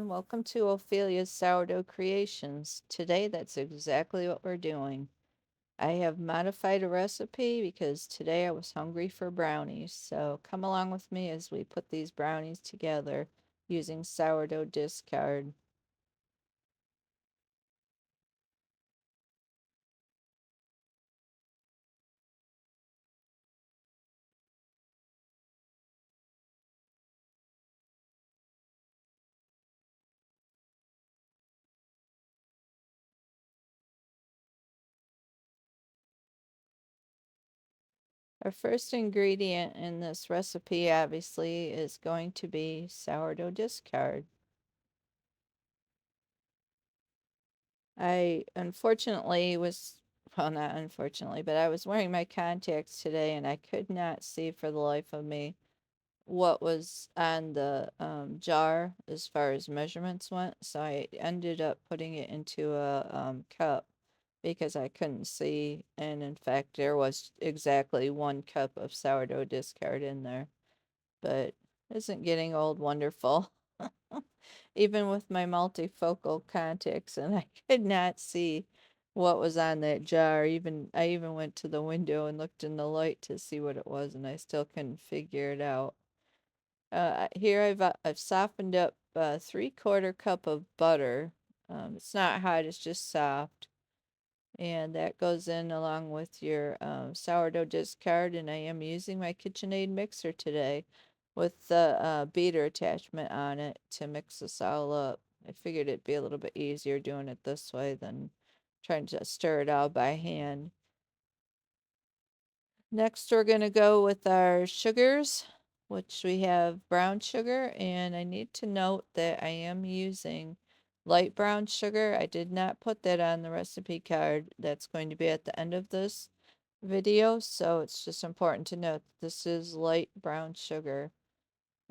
everyone. Welcome to Ophelia's Sourdough Creations. Today, that's exactly what we're doing. I have modified a recipe because today I was hungry for brownies. So come along with me as we put these brownies together using sourdough discard. Our first ingredient in this recipe, obviously, is going to be sourdough discard. I unfortunately was, well, not unfortunately, but I was wearing my contacts today and I could not see for the life of me what was on the jar as far as measurements went. So I ended up putting it into a cup because I couldn't see. And in fact, there was exactly 1 cup of sourdough discard in there. But isn't getting old wonderful? Even with my multifocal contacts, and I could not see what was on that jar. I even went to the window and looked in the light to see what it was, and I still couldn't figure it out. Here I've softened up 3/4 cup of butter. It's not hot; it's just soft, and that goes in along with your sourdough discard. And I am using my KitchenAid mixer today with the beater attachment on it to mix this all up. I figured it'd be a little bit easier doing it this way than trying to stir it all by hand. Next, we're going to go with our sugars, which we have brown sugar, and I need to note that I am using light brown sugar. I did not put that on the recipe card. That's going to be at the end of this video, so it's just important to note that this is light brown sugar.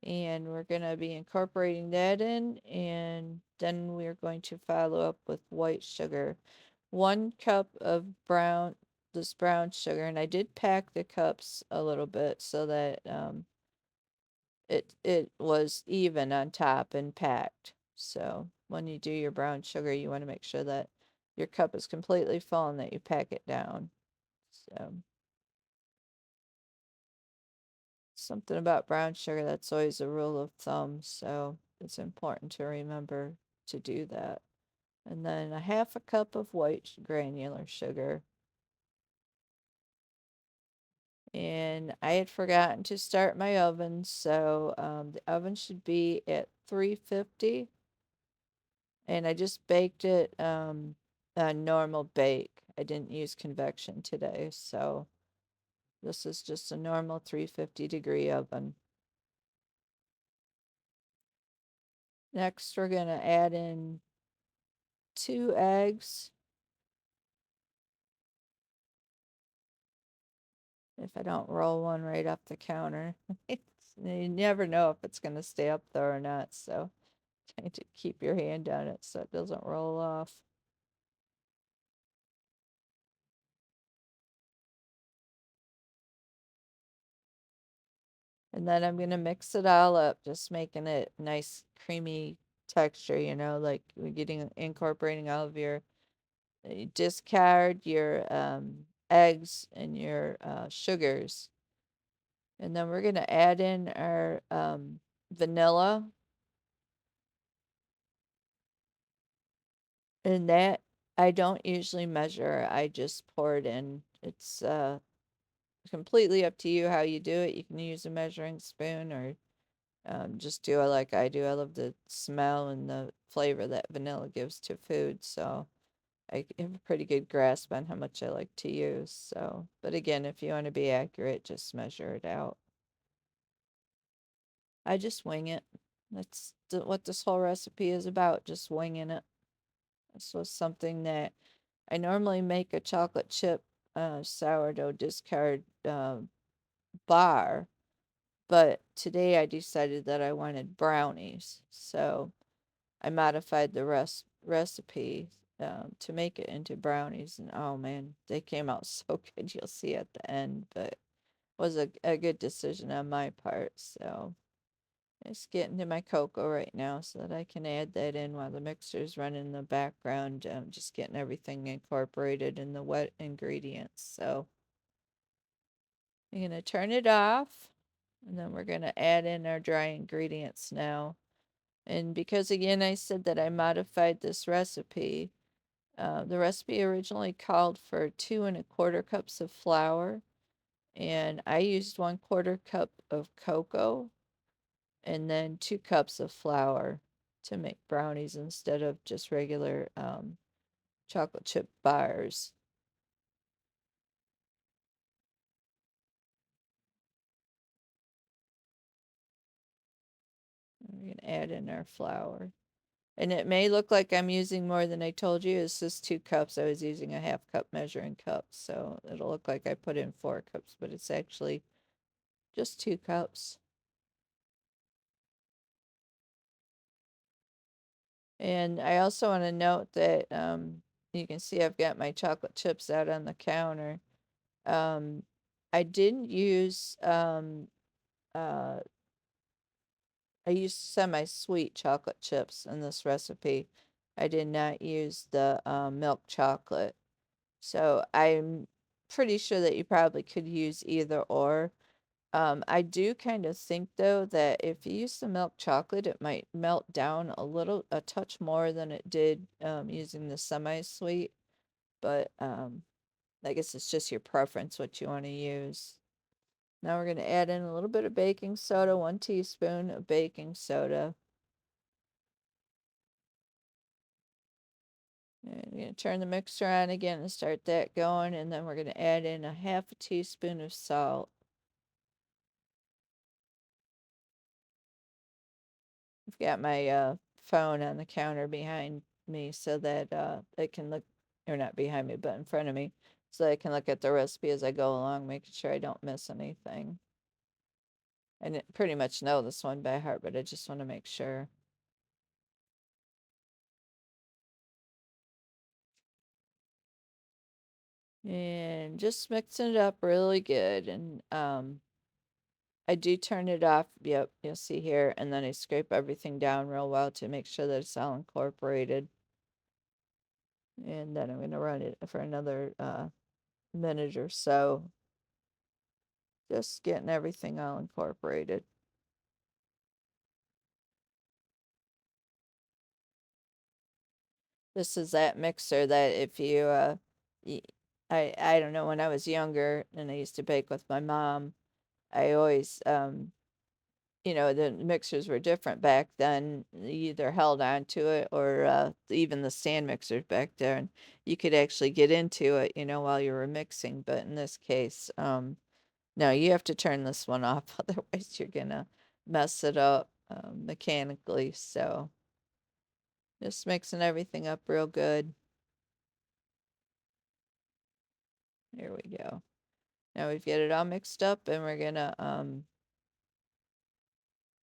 And we're going to be incorporating that in, and then we're going to follow up with white sugar. 1 cup of this brown sugar, and I did pack the cups a little bit so that it was even on top and packed. So when you do your brown sugar, you want to make sure that your cup is completely full and that you pack it down. So something about brown sugar, that's always a rule of thumb, so it's important to remember to do that. And then a 1/2 cup of white granular sugar. And I had forgotten to start my oven, so the oven should be at 350. And I just baked it a normal bake. I didn't use convection today, so this is just a normal 350-degree oven. Next, we're going to add in 2 eggs. If I don't roll one right off the counter. You never know if it's going to stay up there or not, so try to keep your hand on it so it doesn't roll off. And then I'm going to mix it all up, just making it nice creamy texture, like we're getting incorporating all of your discard, your eggs, and your sugars. And then we're going to add in our vanilla. And that I don't usually measure. I just pour it in. It's completely up to you how you do it. You can use a measuring spoon or just do it like I do. I love the smell and the flavor that vanilla gives to food, so I have a pretty good grasp on how much I like to use. So, but again, if you want to be accurate, just measure it out. I just wing it. That's what this whole recipe is about, just winging it. This was something that I normally make a chocolate chip sourdough discard bar, but today I decided that I wanted brownies. So I modified the recipe to make it into brownies. And oh man, they came out so good. You'll see at the end, but was a good decision on my part. So, Just getting to my cocoa right now so that I can add that in while the mixer's running in the background. Just getting everything incorporated in the wet ingredients. So I'm going to turn it off, and then we're going to add in our dry ingredients now. And because again, I said that I modified this recipe, the recipe originally called for 2¼ cups of flour, and I used 1/4 cup of cocoa and then 2 cups of flour to make brownies instead of just regular chocolate chip bars. We're going to add in our flour. And it may look like I'm using more than I told you. It's just 2 cups. I was using a 1/2 cup measuring cup. So it'll look like I put in 4 cups, but it's actually just 2 cups. And I also want to note that you can see I've got my chocolate chips out on the counter. Um, I didn't use uh, I used semi-sweet chocolate chips in this recipe. I did not use the milk chocolate. So I'm pretty sure that you probably could use either or. I do kind of think though that if you use the milk chocolate, it might melt down a touch more than it did using the semi-sweet. But I guess it's just your preference what you want to use. Now we're going to add in a little bit of baking soda, 1 teaspoon of baking soda. And we're going to turn the mixer on again and start that going. And then we're going to add in a 1/2 teaspoon of salt. I've got my phone on the counter behind me so that I can look, or not behind me, but in front of me, so I can look at the recipe as I go along, making sure I don't miss anything. I pretty much know this one by heart, but I just want to make sure. And just mixing it up really good. And I do turn it off. Yep, you'll see here. And then I scrape everything down real well to make sure that it's all incorporated. And then I'm going to run it for another minute or so. Just getting everything all incorporated. This is that mixer that if you, I don't know, when I was younger and I used to bake with my mom, I always, the mixers were different back then. You either held on to it or even the stand mixers back there, and you could actually get into it, while you were mixing. But in this case, no, you have to turn this one off, otherwise you're gonna mess it up mechanically. So just mixing everything up real good. There we go. Now we've got it all mixed up, and we're gonna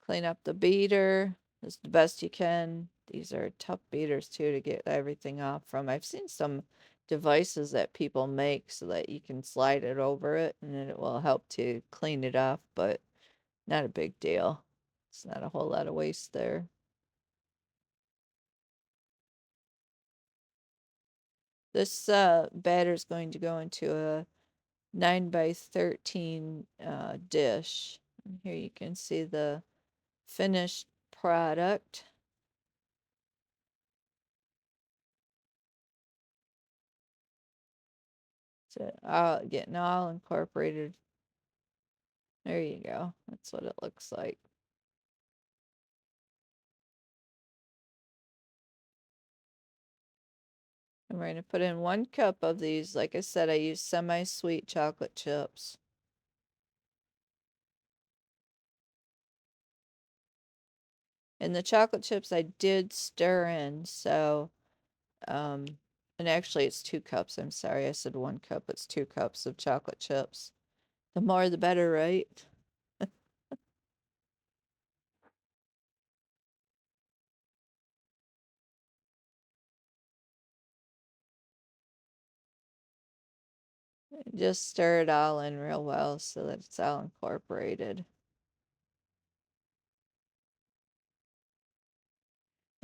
clean up the beater as the best you can. These are tough beaters too to get everything off from. I've seen some devices that people make so that you can slide it over it and it will help to clean it off, but not a big deal. It's not a whole lot of waste there. This batter is going to go into a 9 by 13 dish. And here you can see the finished product. So getting all incorporated. There you go. That's what it looks like. And we're going to put in 1 cup of these. Like I said, I use semi-sweet chocolate chips. And the chocolate chips I did stir in, so, and actually it's 2 cups. I'm sorry, I said 1 cup. It's 2 cups of chocolate chips. The more the better, right? Just stir it all in real well so that it's all incorporated.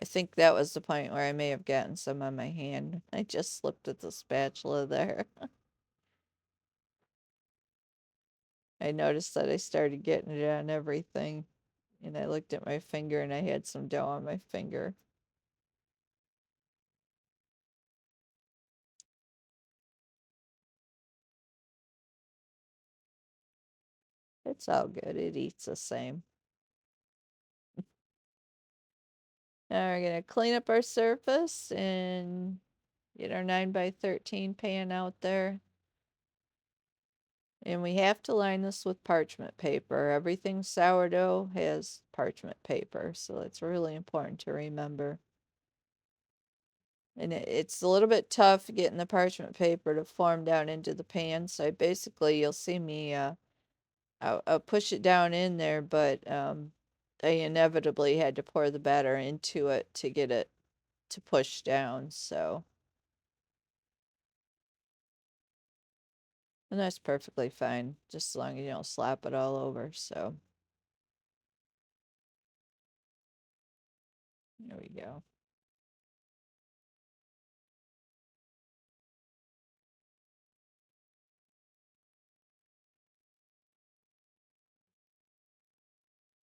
I think that was the point where I may have gotten some on my hand. I just slipped at the spatula there. I noticed that I started getting it on everything, and I looked at my finger and I had some dough on my finger. It's all good. It eats the same. Now we're gonna clean up our surface and get our 9 by 13 pan out there. And we have to line this with parchment paper. Everything sourdough has parchment paper, so it's really important to remember. And it's a little bit tough getting the parchment paper to form down into the pan. So basically, you'll see me, I'll push it down in there, but I inevitably had to pour the batter into it to get it to push down. So, and that's perfectly fine, just as long as you don't slap it all over. So, there we go.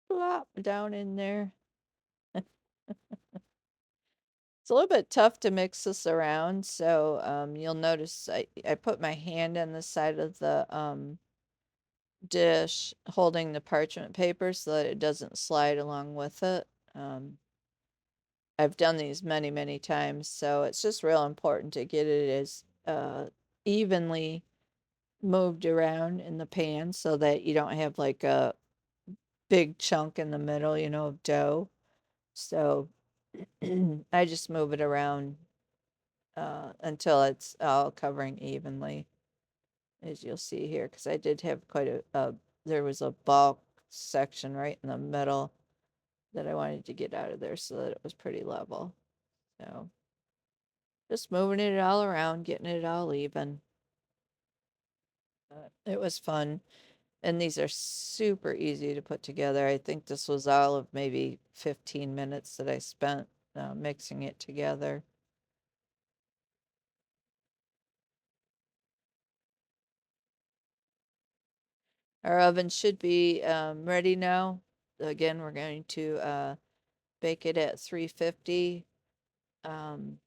Plop down in there. It's a little bit tough to mix this around, so you'll notice I put my hand on the side of the dish holding the parchment paper so that it doesn't slide along with it. I've done these many, many times, so it's just real important to get it as evenly moved around in the pan so that you don't have like a big chunk in the middle, of dough. So I just move it around until it's all covering evenly, as you'll see here, because I did have quite there was a bulk section right in the middle that I wanted to get out of there so that it was pretty level. So just moving it all around, getting it all even. It was fun. And these are super easy to put together. I think this was all of maybe 15 minutes that I spent mixing it together. Our oven should be ready now. Again, we're going to bake it at 350. Um,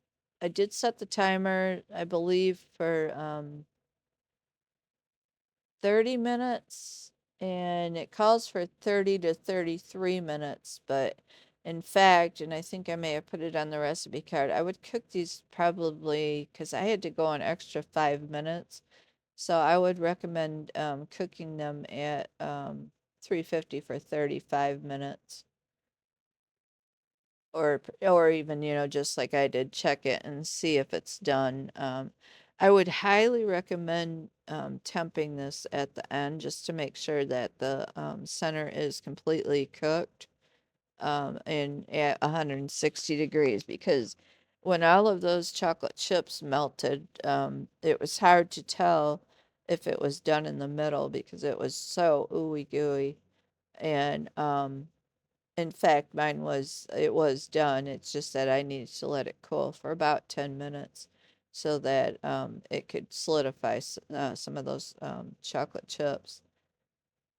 I did set the timer, I believe, for 30 minutes, and it calls for 30 to 33 minutes, but in fact, and I think I may have put it on the recipe card, I would cook these probably because I had to go an extra 5 minutes. So I would recommend cooking them at 350 for 35 minutes. Or even, just like I did, check it and see if it's done. I would highly recommend temping this at the end just to make sure that the center is completely cooked and at 160 degrees, because when all of those chocolate chips melted, it was hard to tell if it was done in the middle because it was so ooey gooey. And in fact, it was done. It's just that I needed to let it cool for about 10 minutes so that it could solidify some of those chocolate chips.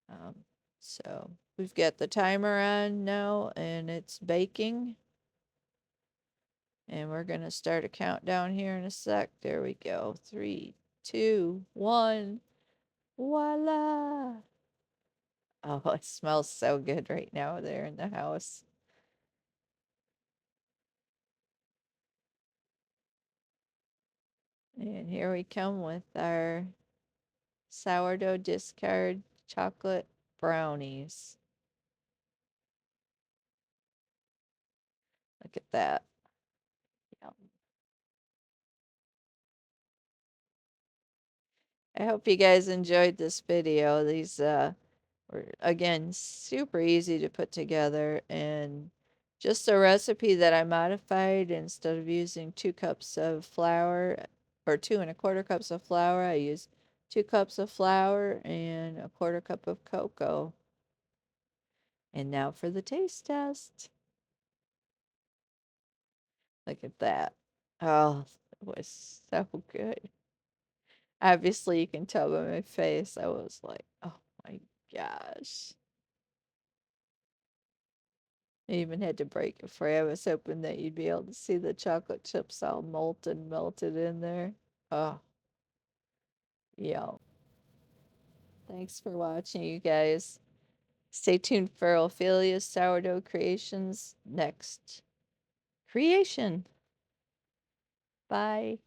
Um, so we've got the timer on now and it's baking. And we're going to start a countdown here in a sec. There we go. 3, 2, 1. Voila! Oh, it smells so good right now there in the house. And here we come with our sourdough discard chocolate brownies. Look at that. Yum. I hope you guys enjoyed this video. These were, again, super easy to put together and just a recipe that I modified. Instead of using 2 cups of flour or 2 1/4 cups of flour, I used 2 cups of flour and a 1/4 cup of cocoa. And now for the taste test. Look at that. Oh, it was so good. Obviously, you can tell by my face. I was like, oh my gosh. I even had to break it for you. I was hoping that you'd be able to see the chocolate chips all molten, melted in there. Oh, yeah. Thanks for watching, you guys. Stay tuned for Ophelia's sourdough creations next creation. Bye.